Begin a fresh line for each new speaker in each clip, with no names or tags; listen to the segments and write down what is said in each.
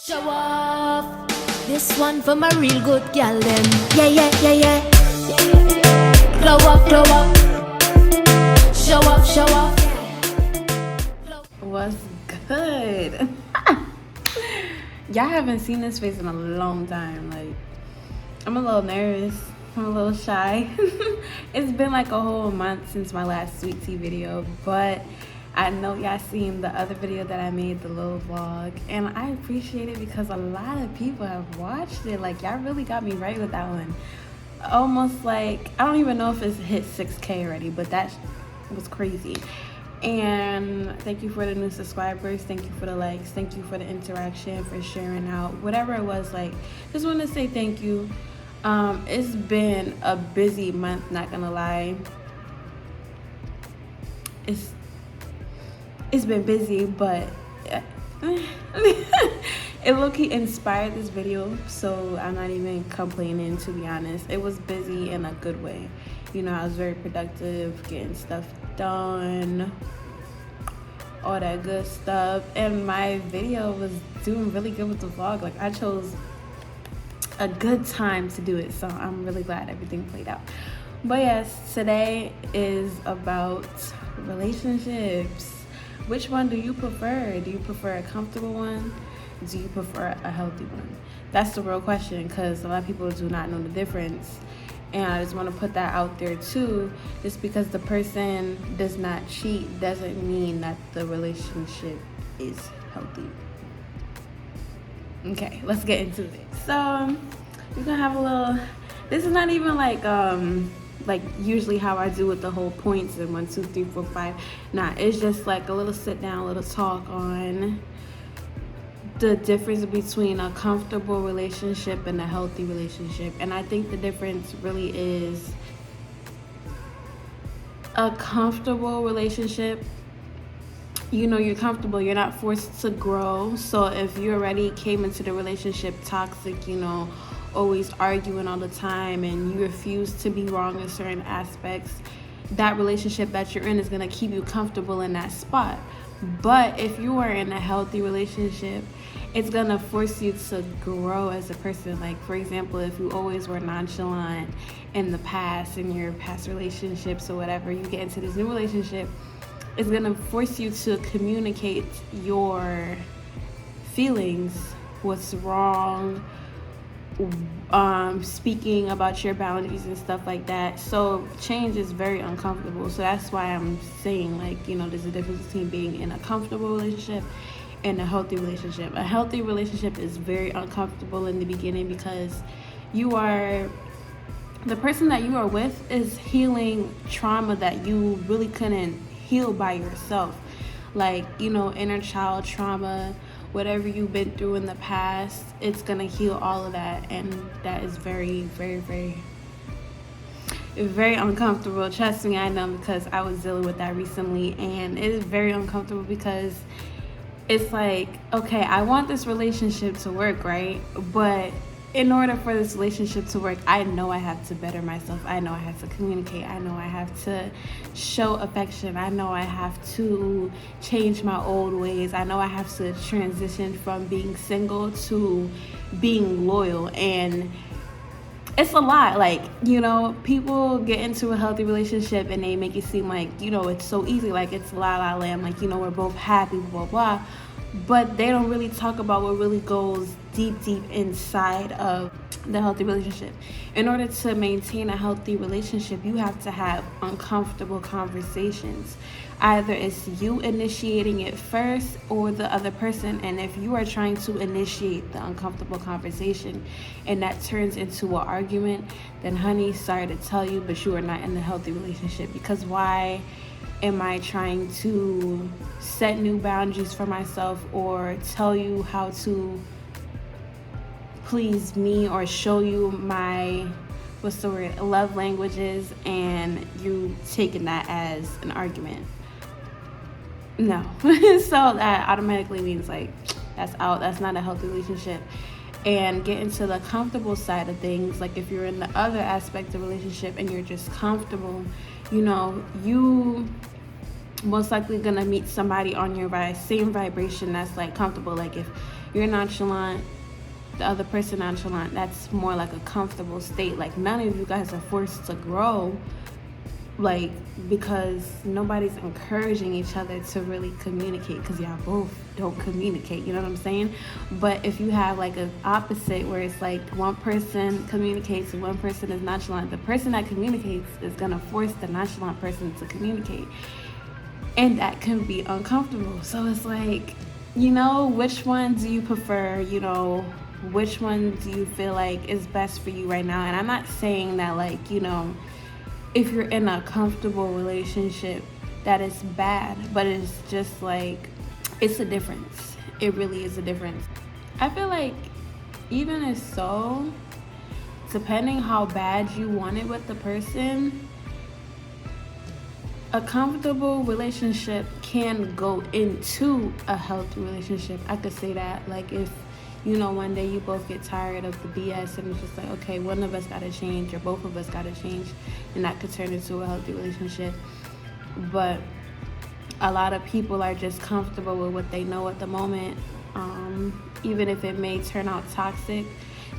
Show off. This one for my real good gal them. Yeah. Glow up. Show off.
What's good? Y'all haven't seen this face in a long time. Like, I'm a little nervous. I'm a little shy. It's been like a whole month since my last sweet tea video, but I know y'all seen the other video that I made, the little vlog, and I appreciate it because a lot of people have watched it. Like, y'all really got me right with that one. Almost like, I don't even know if it's hit 6K already, but that was crazy. And thank you for the new subscribers, thank you for the likes, thank you for the interaction, for sharing out, whatever it was. Like, just want to say thank you. It's been a busy month, not gonna lie. It's been busy, but it low-key inspired this video, so I'm not even complaining, to be honest. It was busy in a good way. You know, I was very productive, getting stuff done, all that good stuff, and my video was doing really good with the vlog. Like, I chose a good time to do it, so I'm really glad everything played out. But yes, today is about relationships. Which one do you prefer? Do you prefer a comfortable one? Do you prefer a healthy one? That's the real question, because a lot of people do not know the difference. And I just want to put that out there too. Just because the person does not cheat doesn't mean that the relationship is healthy. Okay, let's get into it. So we're gonna have a little, this is not even like usually how I do with the whole points and 1, 2, 3, 4, 5. Nah, it's just like a little sit down, a little talk on the difference between a comfortable relationship and a healthy relationship. And I think the difference really is a comfortable relationship. You know, you're comfortable, you're not forced to grow. So if you already came into the relationship toxic, you know, always arguing all the time, and you refuse to be wrong in certain aspects, that relationship that you're in is going to keep you comfortable in that spot. But if you are in a healthy relationship, it's going to force you to grow as a person. Like, for example, if you always were nonchalant in the past, in your past relationships or whatever, you get into this new relationship, it's going to force you to communicate your feelings, what's wrong, speaking about your boundaries and stuff like that. So change is very uncomfortable. So that's why I'm saying, like, you know, there's a difference between being in a comfortable relationship and a healthy relationship. A healthy relationship is very uncomfortable in the beginning because the person that you are with is healing trauma that you really couldn't heal by yourself. Like, you know, inner child trauma, whatever you've been through in the past, it's gonna heal all of that. And that is very, very, very, very uncomfortable. Trust me, I know, because I was dealing with that recently, and it is very uncomfortable because it's like, okay, I want this relationship to work, right? But in order for this relationship to work, I know I have to better myself. I know I have to communicate. I know I have to show affection. I know I have to change my old ways. I know I have to transition from being single to being loyal. And it's a lot. Like, you know, people get into a healthy relationship and they make it seem like, you know, it's so easy. Like, it's la la land. Like, you know, we're both happy, blah, blah, blah. But they don't really talk about what really goes deep inside of the healthy relationship. In order to maintain a healthy relationship, you have to have uncomfortable conversations. Either it's you initiating it first or the other person. And if you are trying to initiate the uncomfortable conversation and that turns into an argument, then honey, sorry to tell you, but you are not in a healthy relationship. Because why am I trying to set new boundaries for myself or tell you how to please me or show you my, love languages, and you taking that as an argument? No. So that automatically means, like, that's out. That's not a healthy relationship. And get into the comfortable side of things. Like, if you're in the other aspect of relationship and you're just comfortable, you know, you most likely gonna meet somebody on your same vibration that's like comfortable. Like, if you're nonchalant, the other person nonchalant, that's more like a comfortable state. Like none of you guys are forced to grow, like, because nobody's encouraging each other to really communicate, because y'all both don't communicate, you know what I'm saying? But if you have like an opposite where it's like one person communicates and one person is nonchalant, the person that communicates is gonna force the nonchalant person to communicate, and that can be uncomfortable. So it's like, you know, which one do you prefer? You know, which one do you feel like is best for you right now? And I'm not saying that, like, you know, if you're in a comfortable relationship that is bad, but it's just like, it's a difference. It really is a difference. I feel like even if so, depending how bad you want it with the person, a comfortable relationship can go into a healthy relationship. I could say that. Like, if, you know, one day you both get tired of the BS and it's just like, okay, one of us gotta change or both of us gotta change, and that could turn into a healthy relationship. But a lot of people are just comfortable with what they know at the moment. Even if it may turn out toxic,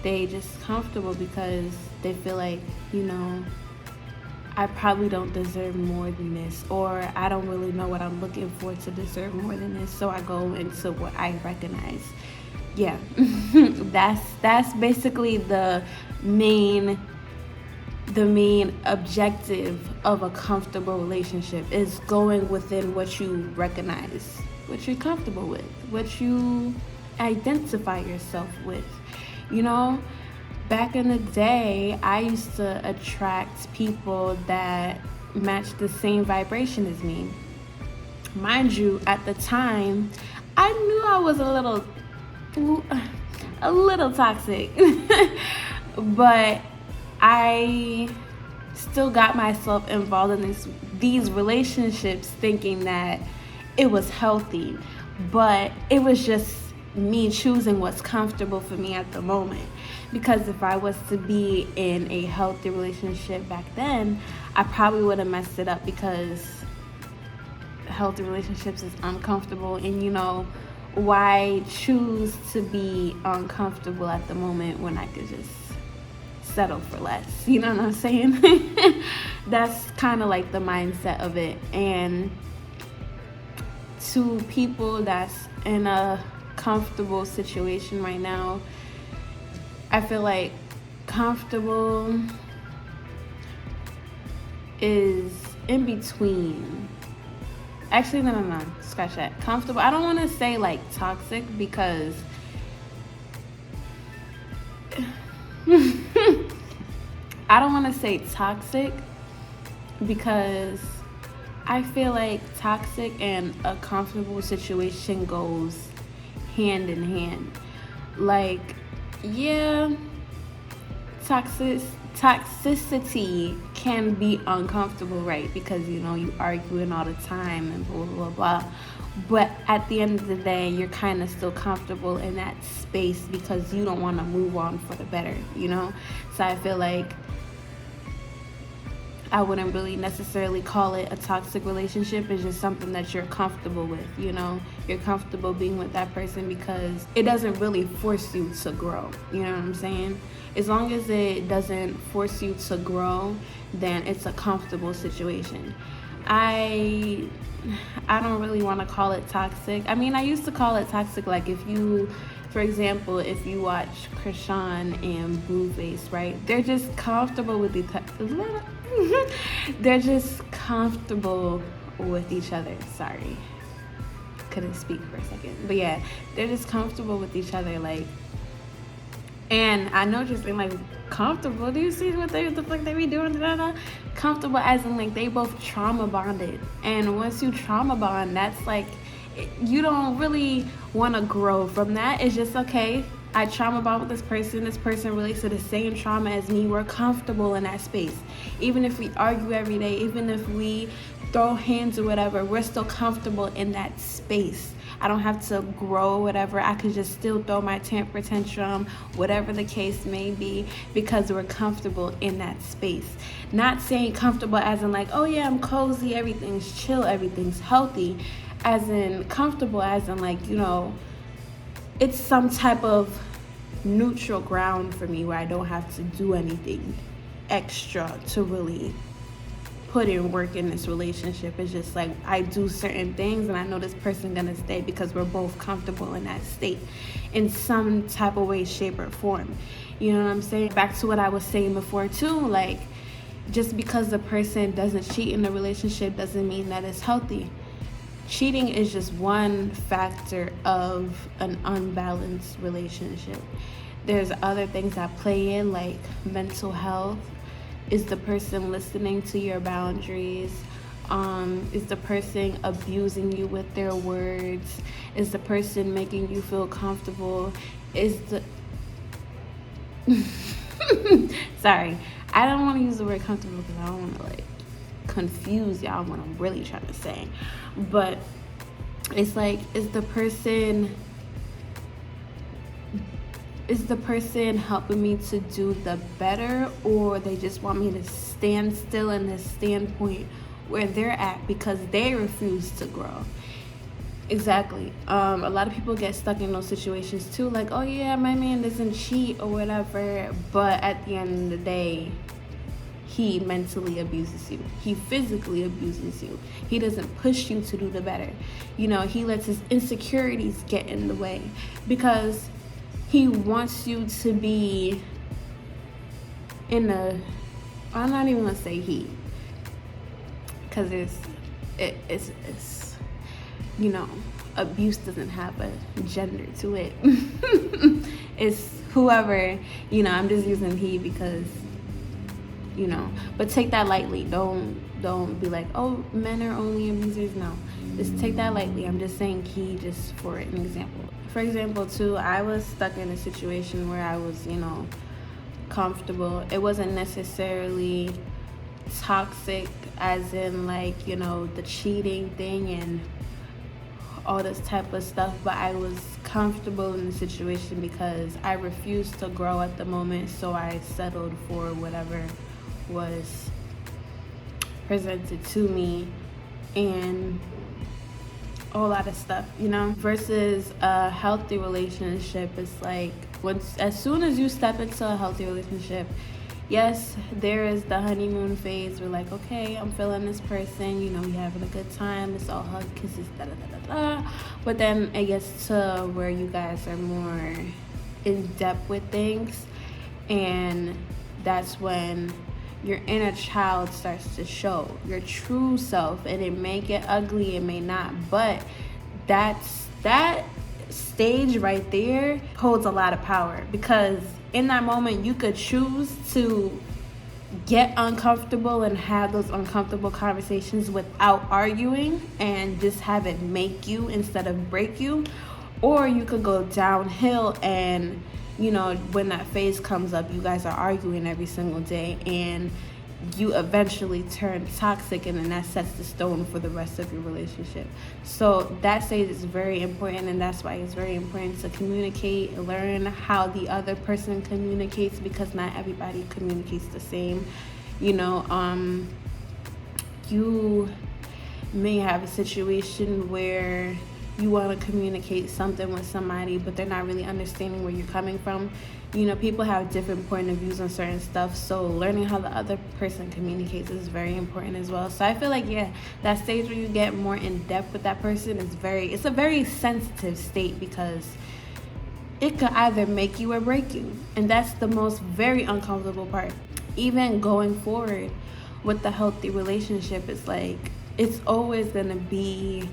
they just comfortable because they feel like, you know, I probably don't deserve more than this, or I don't really know what I'm looking for to deserve more than this, so I go into what I recognize. Yeah, that's basically the main objective of a comfortable relationship, is going within what you recognize, what you're comfortable with, what you identify yourself with. You know, back in the day, I used to attract people that matched the same vibration as me. Mind you, at the time, I knew I was a little toxic, but I still got myself involved in these relationships thinking that it was healthy, but it was just me choosing what's comfortable for me at the moment. Because if I was to be in a healthy relationship back then, I probably would have messed it up, because healthy relationships is uncomfortable, and you know, why choose to be uncomfortable at the moment when I could just settle for less? You know what I'm saying? That's kind of like the mindset of it. And to people that's in a comfortable situation right now, I feel like comfortable is in between. Actually, no, scratch that. Comfortable, I don't want to say like toxic, because I don't want to say toxic, because I feel like toxic and a comfortable situation goes hand in hand. Like, yeah, toxicity can be uncomfortable, right? Because, you know, you arguing all the time and blah, blah, blah. But at the end of the day, you're kind of still comfortable in that space because you don't want to move on for the better, you know? So I feel like I wouldn't really necessarily call it a toxic relationship. It's just something that you're comfortable with, you know? You're comfortable being with that person because it doesn't really force you to grow, you know what I'm saying? As long as it doesn't force you to grow, then it's a comfortable situation. I don't really want to call it toxic. I mean, I used to call it toxic, like if you, for example, if you watch Krishan and Blueface, right? They're just comfortable with they're just comfortable with each other. Sorry, couldn't speak for a second. But yeah, they're just comfortable with each other, like. And I know just being like comfortable. Do you see what the fuck they be doing? Comfortable as in like they both trauma bonded. And once you trauma bond, that's like you don't really want to grow from that. It's just okay. I trauma bond with this person. This person relates to the same trauma as me. We're comfortable in that space. Even if we argue every day, even if we throw hands or whatever, we're still comfortable in that space. I don't have to grow, whatever. I could just still throw my temper tantrum, whatever the case may be, because we're comfortable in that space. Not saying comfortable as in like, oh yeah, I'm cozy, everything's chill, everything's healthy. As in comfortable as in like, you know, it's some type of neutral ground for me where I don't have to do anything extra to really put in work in this relationship. It's just like I do certain things and I know this person gonna stay because we're both comfortable in that state in some type of way, shape, or form. You know what I'm saying? Back to what I was saying before too, like just because the person doesn't cheat in the relationship doesn't mean that it's healthy. Cheating is just one factor of an unbalanced relationship. There's other things that play in, like mental health. Is the person listening to your boundaries? Is the person abusing you with their words? Is the person making you feel comfortable? Is the sorry, I don't want to use the word comfortable because I don't want to like confuse y'all what I'm really trying to say. But it's like, is the person helping me to do the better, or they just want me to stand still in this standpoint where they're at because they refuse to grow? Exactly. A lot of people get stuck in those situations too, like, oh yeah, my man doesn't cheat or whatever, but at the end of the day, he mentally abuses you. He physically abuses you. He doesn't push you to do the better. You know, he lets his insecurities get in the way because he wants you to be in a, I'm not even gonna say he, because it's you know, abuse doesn't have a gender to it. It's whoever, you know, I'm just using he because, you know, but take that lightly. Don't be like, oh, men are only abusers. No, just take that lightly. I'm just saying he just for an example. For example, too, I was stuck in a situation where I was, you know, comfortable. It wasn't necessarily toxic as in like, you know, the cheating thing and all this type of stuff, but I was comfortable in the situation because I refused to grow at the moment, so I settled for whatever was presented to me and a whole lot of stuff, you know. Versus a healthy relationship, it's like as soon as you step into a healthy relationship, yes, there is the honeymoon phase. We're like, okay, I'm feeling this person, you know, we having a good time, it's all hug, kisses, da da da da da. But then it gets to where you guys are more in depth with things, and that's when your inner child starts to show, your true self, and it may get ugly, it may not, but that stage right there holds a lot of power, because in that moment you could choose to get uncomfortable and have those uncomfortable conversations without arguing and just have it make you instead of break you, or you could go downhill and, you know, when that phase comes up, you guys are arguing every single day and you eventually turn toxic, and then that sets the stone for the rest of your relationship. So that stage is very important, and that's why it's very important to communicate, learn how the other person communicates, because not everybody communicates the same. You know, you may have a situation where you want to communicate something with somebody, but they're not really understanding where you're coming from. You know, people have different point of views on certain stuff, so learning how the other person communicates is very important as well. So I feel like, yeah, that stage where you get more in depth with that person is it's a very sensitive state, because it could either make you or break you, and that's the most very uncomfortable part. Even going forward with the healthy relationship, it's like it's always gonna be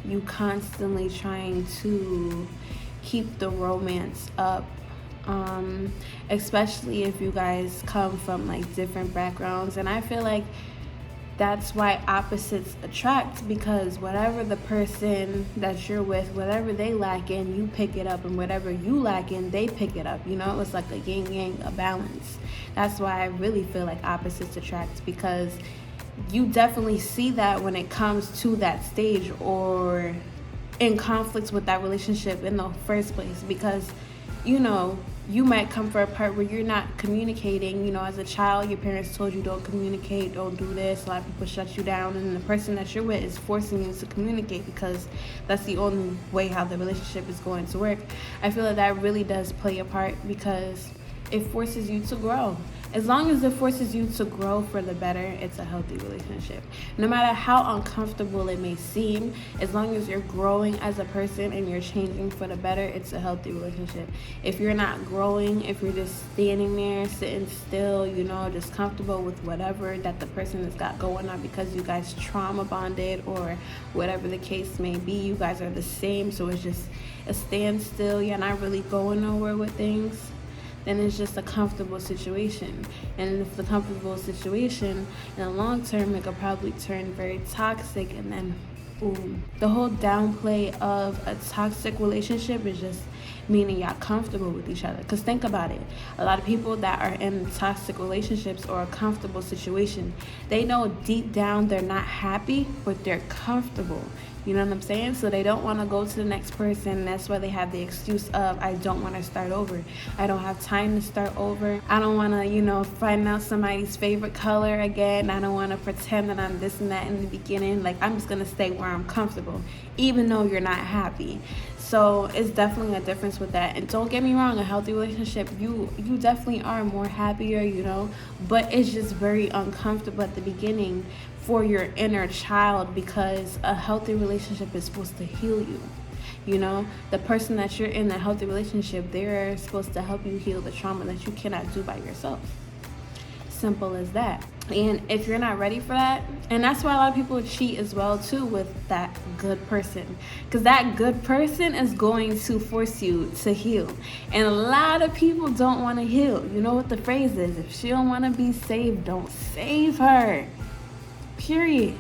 you constantly trying to keep the romance up, especially if you guys come from like different backgrounds. And I feel like that's why opposites attract, because whatever the person that you're with, whatever they lack in, you pick it up, and whatever you lack in, they pick it up. You know, it's like a yin yang, a balance. That's why I really feel like opposites attract, because you definitely see that when it comes to that stage or in conflicts with that relationship in the first place, because you might come for a part where you're not communicating. As a child, your parents told you don't communicate, don't do this. A lot of people shut you down, and the person that you're with is forcing you to communicate because that's the only way how the relationship is going to work. I feel like that really does play a part because it forces you to grow. As long as it forces you to grow for the better, it's a healthy relationship. No matter how uncomfortable it may seem, as long as you're growing as a person and you're changing for the better, it's a healthy relationship. If you're not growing, if you're just standing there, sitting still, just comfortable with whatever that the person has got going on because you guys trauma bonded or whatever the case may be, you guys are the same, so it's just a standstill, you're not really going nowhere with things, then it's just a comfortable situation. And if it's a comfortable situation, in the long term, it could probably turn very toxic. And then, the whole downplay of a toxic relationship is just meaning y'all comfortable with each other. Because think about it. A lot of people that are in toxic relationships or a comfortable situation, they know deep down they're not happy, but they're comfortable. You know what I'm saying? So they don't want to go to the next person. That's why they have the excuse of, I don't want to start over. I don't have time to start over. I don't want to, find out somebody's favorite color again. I don't want to pretend that I'm this and that in the beginning. Like, I'm just going to stay where I'm comfortable, even though you're not happy. So it's definitely a difference with that. And don't get me wrong, a healthy relationship, you definitely are more happier, but it's just very uncomfortable at the beginning for your inner child because a healthy relationship is supposed to heal you. The person that you're in that healthy relationship, they're supposed to help you heal the trauma that you cannot do by yourself. Simple as that. And if you're not ready for that, and that's why a lot of people cheat as well too with that good person, because that good person is going to force you to heal. And a lot of people don't want to heal. You know what the phrase is? If she don't want to be saved, don't save her. Period.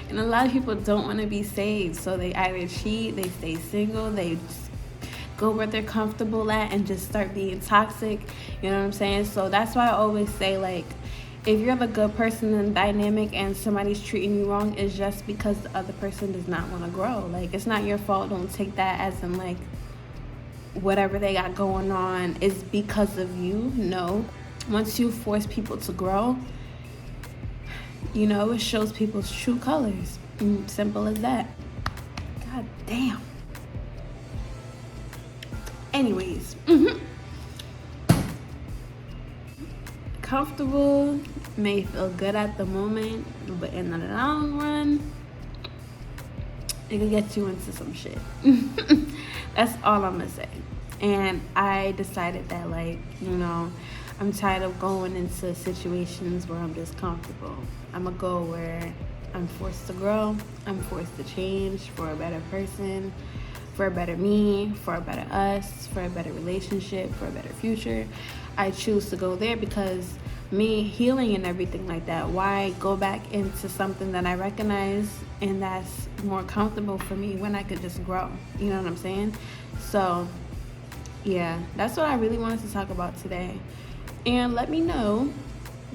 And a lot of people don't want to be saved, so they either cheat, they stay single, they just go where they're comfortable at and just start being toxic. You know what I'm saying? So that's why I always say, like, if you're the good person in the dynamic and somebody's treating you wrong, it's just because the other person does not want to grow. Like, it's not your fault. Don't take that as in, like, whatever they got going on is because of you. No. Once you force people to grow, it shows people's true colors. Simple as that. God damn. Anyways. Comfortable may feel good at the moment, but in the long run, it can get you into some shit. That's all I'm gonna say. And I decided that, I'm tired of going into situations where I'm just comfortable. I'm gonna go where I'm forced to grow, I'm forced to change for a better person, for a better me, for a better us, for a better relationship, for a better future. I choose to go there because me healing and everything like that, why go back into something that I recognize and that's more comfortable for me when I could just grow? You know what I'm saying? So yeah, that's what I really wanted to talk about today. And let me know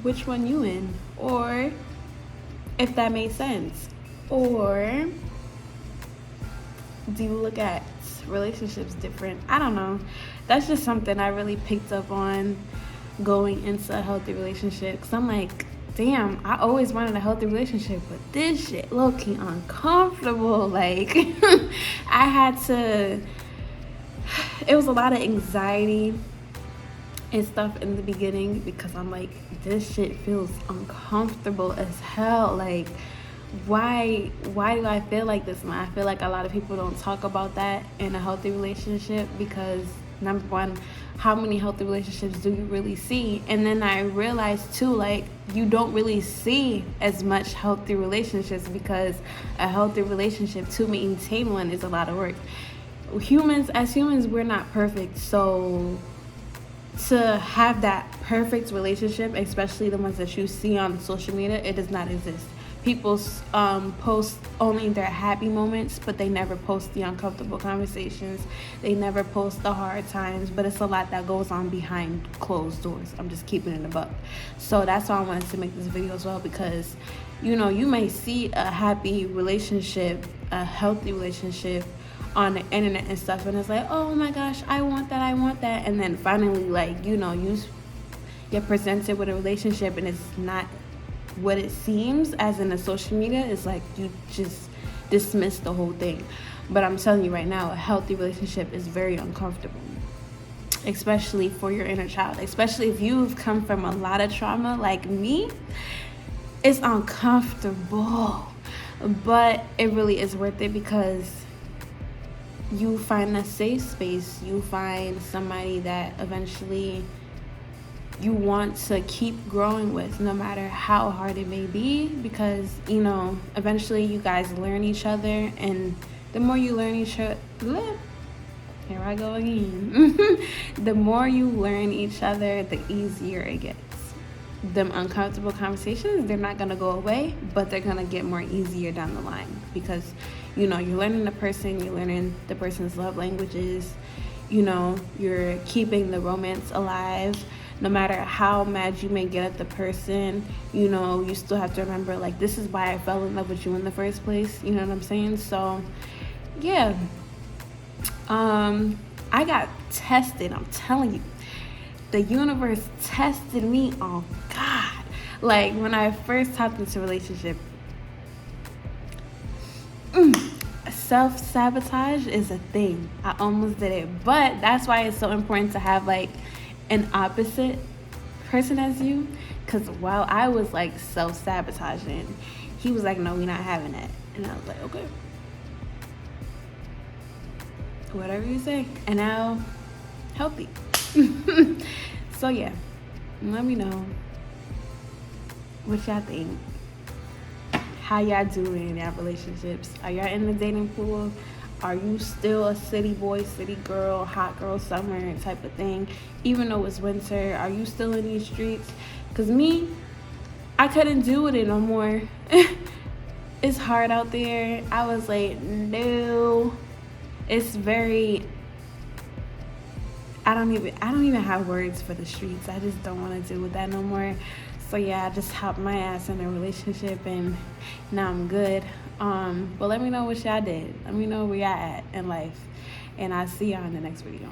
which one you in, or if that made sense, or do you look at relationships different? I don't know. That's just something I really picked up on going into a healthy relationship, because I'm like, damn, I always wanted a healthy relationship, but this shit low-key uncomfortable. Like, I had to, it was a lot of anxiety and stuff in the beginning because I'm like, this shit feels uncomfortable as hell. Like, why do I feel like this? And I feel like a lot of people don't talk about that in a healthy relationship because, number one, how many healthy relationships do you really see? And then I realized too, like, you don't really see as much healthy relationships because a healthy relationship, to maintain one, is a lot of work. As humans, we're not perfect, so to have that perfect relationship, especially the ones that you see on social media, it does not exist. People post only their happy moments, but they never post the uncomfortable conversations. They never post the hard times, but it's a lot that goes on behind closed doors. I'm just keeping it a buck. So that's why I wanted to make this video as well, because you may see a happy relationship, a healthy relationship on the internet and stuff, and it's like, oh my gosh, I want that, and then finally, like, you know, you get presented with a relationship and it's not what it seems, as in the social media. It's like you just dismiss the whole thing. But I'm telling you right now, a healthy relationship is very uncomfortable, especially for your inner child, especially if you've come from a lot of trauma like me. It's uncomfortable, but it really is worth it, because you find a safe space. You find somebody that eventually you want to keep growing with, no matter how hard it may be, because, you know, eventually you guys learn each other, and the more you learn each other, here I go again. The more you learn each other, the easier it gets. Them uncomfortable conversations, they're not going to go away, but they're going to get more easier down the line, because, you know, you're learning the person, you're learning the person's love languages, you know, you're keeping the romance alive. No matter how mad you may get at the person, you know, you still have to remember, like, this is why I fell in love with you in the first place. You know what I'm saying? So, yeah. I got tested. I'm telling you. The universe tested me. Oh, God. Like, when I first hopped into a relationship, self-sabotage is a thing. I almost did it. But that's why it's so important to have, like, an opposite person as you, because while I was like self-sabotaging, he was like, no, we're not having that. And I was like, okay, whatever you say. And now, healthy. So yeah, let me know what y'all think. How y'all doing in y'all relationships? Are y'all in the dating pool? Are you still a city boy, city girl, hot girl summer type of thing? Even though it's winter, are you still in these streets? Because me, I couldn't do it no more. It's hard out there. I was like, no. It's very, I don't even have words for the streets. I just don't want to deal with that no more. So yeah, I just hopped my ass in a relationship, and now I'm good. But let me know what y'all did. Let me know where y'all at in life, and I'll see y'all in the next video.